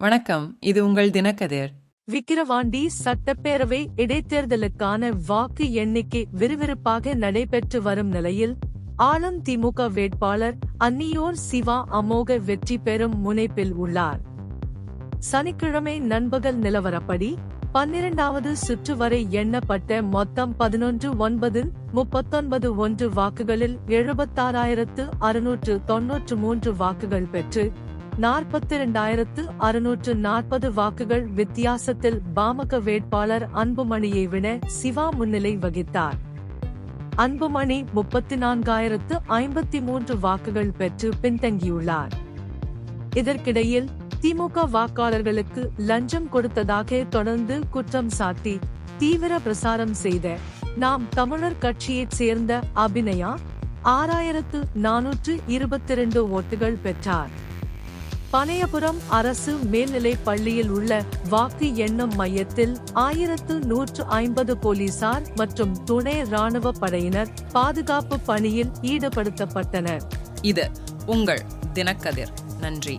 வணக்கம், இது உங்கள் தினக்கதிர். விக்கிரவாண்டி சட்டப்பேரவை இடைத்தேர்தலுக்கான வாக்கு எண்ணிக்கை விறுவிறுப்பாக நடைபெற்று வரும் நிலையில் ஆளும் திமுக வேட்பாளர் அன்னியோர் சிவா அமோக வெற்றி பெறும் முனைப்பில் உள்ளார். சனிக்கிழமை நண்பகல் நிலவரப்படி 12வது சுற்று வரை எண்ணப்பட்ட மொத்தம் 11,939 வாக்குகளில் 76,693 வாக்குகள் பெற்று 42,640 வாக்குகள் வித்தியாசத்தில் பாமக வேட்பாளர் அன்புமணியை விட சிவா முன்னிலை வகித்தார். அன்புமணி 34,053 வாக்குகள் பெற்று பின்தங்கியுள்ளார். இதற்கிடையில் திமுக வாக்காளர்களுக்கு லஞ்சம் கொடுத்ததாக தொடர்ந்து குற்றம் சாட்டி தீவிர பிரசாரம் செய்த நாம் தமிழர் கட்சியைச் சேர்ந்த அபிநயா 6,422 ஓட்டுகள் பெற்றார். பனையபுரம் அரசு மேல்நிலைப் பள்ளியில் உள்ள வாக்கு எண்ணும் மையத்தில் 1,150 போலீசார் மற்றும் துணை ராணுவ படையினர் பாதுகாப்பு பணியில் ஈடுபடுத்தப்பட்டனர். இது உங்கள் தினக்கதிர். நன்றி.